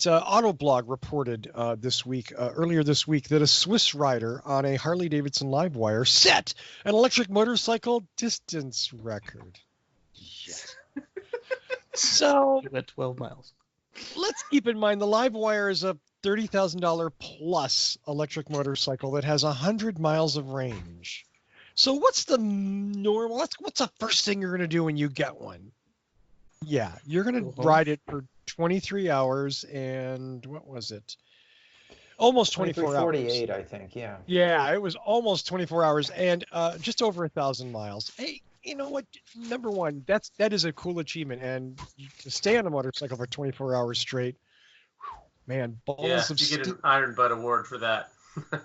Autoblog reported earlier this week, that a Swiss rider on a Harley-Davidson Livewire set an electric motorcycle distance record. Yes. So You went 12 miles. Let's keep in mind the Livewire is a $30,000 plus electric motorcycle that has 100 miles of range. So what's the normal? What's the first thing you're going to do when you get one? Yeah, you're going to ride it for 23 hours and what was it? Almost 24 hours. 48, I think. Yeah. Yeah, it was almost 24 hours and just over 1,000 miles. Hey, you know what? Number one, that is a cool achievement, and to stay on a motorcycle for 24 hours straight, man, balls of you get an Iron Butt award for that.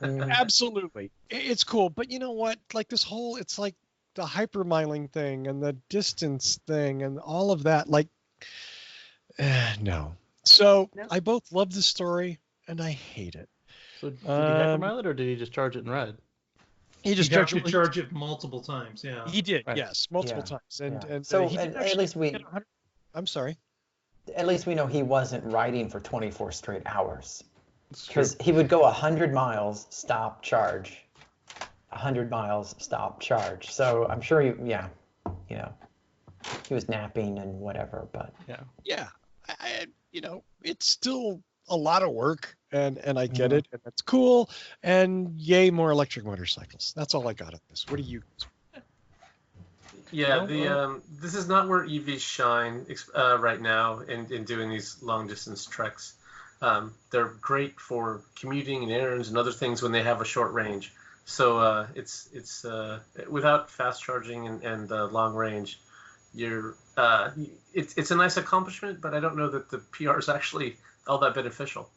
Absolutely, it's cool. But you know what? Like this whole, it's like the hypermiling thing and the distance thing and all of that. Like, no. So no. I both love the story and I hate it. So did he hypermile it, or did he just charge it and ride? He just charge it multiple times. Yeah, he did. Right. Yes, multiple times. And so at least I'm sorry. At least we know he wasn't riding for 24 straight hours, because he would go 100 miles, stop, charge, 100 miles, stop, charge. So I'm sure he was napping and whatever. But yeah, it's still a lot of work, and I get it, and that's cool, and yay, more electric motorcycles. That's all I got on this. What do you? Yeah, this is not where EVs shine right now in doing these long distance treks. They're great for commuting and errands and other things when they have a short range. So it's without fast charging and long range, it's a nice accomplishment, but I don't know that the PR is actually all that beneficial.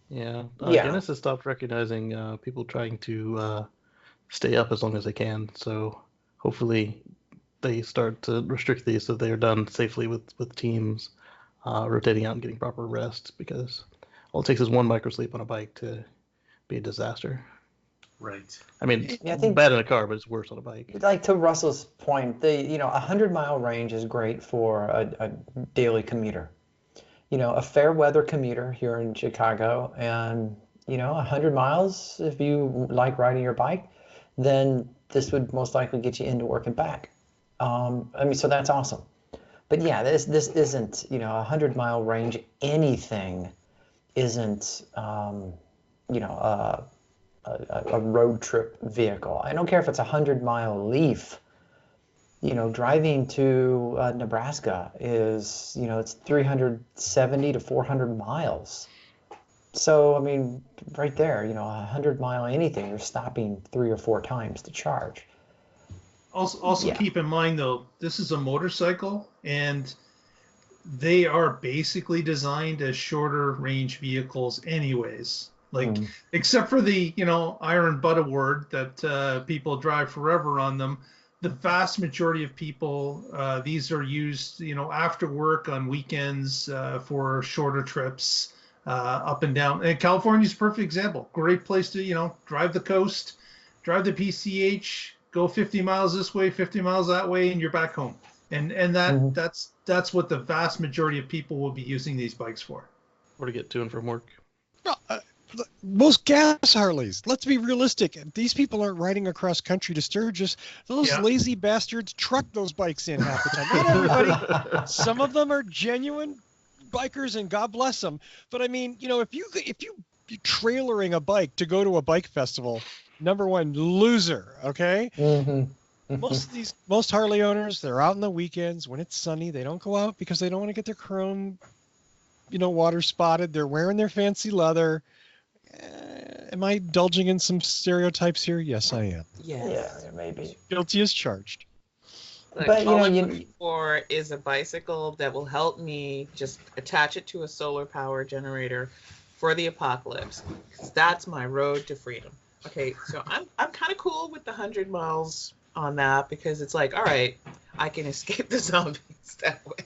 Yeah. Guinness has stopped recognizing people trying to stay up as long as they can. So hopefully they start to restrict these so they are done safely with teams rotating out and getting proper rest, because all it takes is one microsleep on a bike to be a disaster. Right. I mean, I think bad in a car, but it's worse on a bike. Like to Russell's point, a 100-mile range is great for a daily commuter. A fair weather commuter here in Chicago, and 100 miles, if you like riding your bike, then this would most likely get you into work and back. So that's awesome. But yeah, this isn't, a 100-mile range. Anything isn't, a road trip vehicle. I don't care if it's a 100-mile Leaf. Driving to Nebraska is, it's 370 to 400 miles. So, I mean, right there, 100-mile anything, you're stopping 3 or 4 times to charge. Also keep in mind, though, this is a motorcycle, and they are basically designed as shorter range vehicles anyways. Like, except for the, Iron Butt Award that people drive forever on them. The vast majority of people, these are used, after work on weekends for shorter trips up and down. And California's a perfect example. Great place to, drive the coast, drive the PCH, go 50 miles this way, 50 miles that way, and you're back home. And that's what the vast majority of people will be using these bikes for. Or to get to and from work. Most gas Harleys. Let's be realistic. These people aren't riding across country to Sturgis. Those lazy bastards truck those bikes in half the time. Not everybody. Some of them are genuine bikers, and God bless them. But I mean, if you trailering a bike to go to a bike festival, number one, loser. Okay. Most Harley owners, they're out on the weekends when it's sunny. They don't go out because they don't want to get their chrome, water spotted. They're wearing their fancy leather. Am I indulging in some stereotypes here? Yes, I am. Yes. Yeah, maybe. Guilty as charged. But all I'm looking for is a bicycle that will help me just attach it to a solar power generator for the apocalypse. 'Cause that's my road to freedom. Okay, so I'm kind of cool with the 100 miles on that, because it's like, all right, I can escape the zombies that way.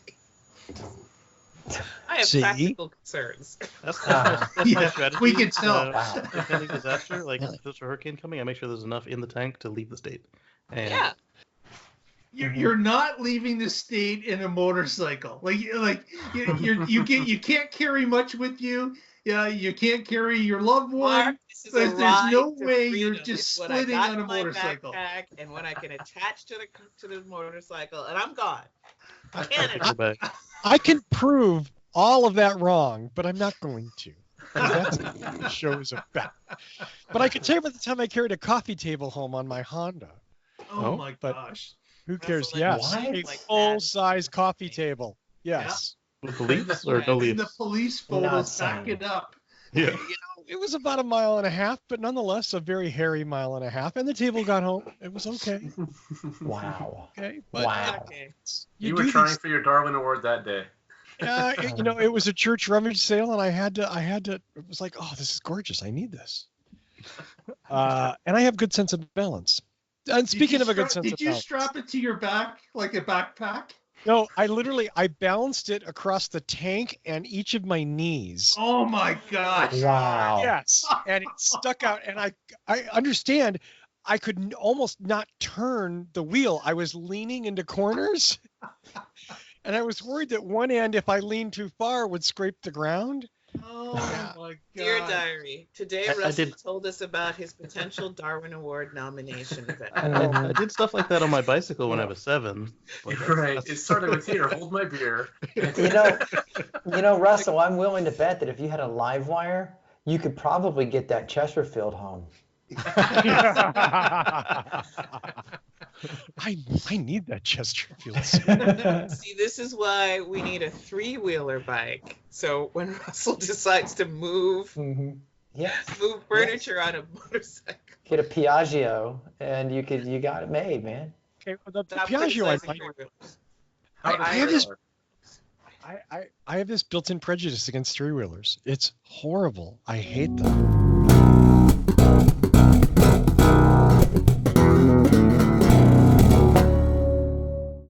I have practical concerns. That's my strategy. We can tell. If any disaster, like if there's a hurricane coming, I make sure there's enough in the tank to leave the state. And You're not leaving the state in a motorcycle. You can't carry much with you. Yeah, you can't carry your loved one. Mark, There's no way you're just splitting on a motorcycle. And when I can attach to the motorcycle, and I'm gone. Canada. I can prove all of that wrong, but I'm not going to. That's what the show is about. But I can tell you by the time I carried a coffee table home on my Honda. Oh my gosh. Who cares? Yes. A full-size coffee table. Yes. Yeah. With leaves or no leaves? And the police photos back it up. Yeah. It was about 1.5 miles, but nonetheless a very hairy 1.5 miles. And the table got home. It was okay. Wow. Okay. But, wow. You were trying for your Darwin Award that day. It was a church rummage sale, and I had to. It was like, oh, this is gorgeous. I need this. And I have good sense of balance. And speaking of a good sense of balance, did you strap it to your back like a backpack? No, I balanced it across the tank and each of my knees. Oh my gosh! Wow. Yes, and it stuck out, and I understand. I could almost not turn the wheel. I was leaning into corners, and I was worried that one end, if I leaned too far, would scrape the ground. Oh my God. Dear Diary, today Russell told us about his potential Darwin Award nomination event. I did stuff like that on my bicycle when I was 7. Right. It started with here, hold my beer. Russell, I'm willing to bet that if you had a Livewire, you could probably get that Chesterfield home. I need that Chesterfield. See, this is why we need a 3-wheeler bike. So when Russell decides to move furniture on a motorcycle, get a Piaggio, and you got it made, man. Okay, well, the Piaggio I have this built-in prejudice against 3-wheelers. It's horrible. I hate them.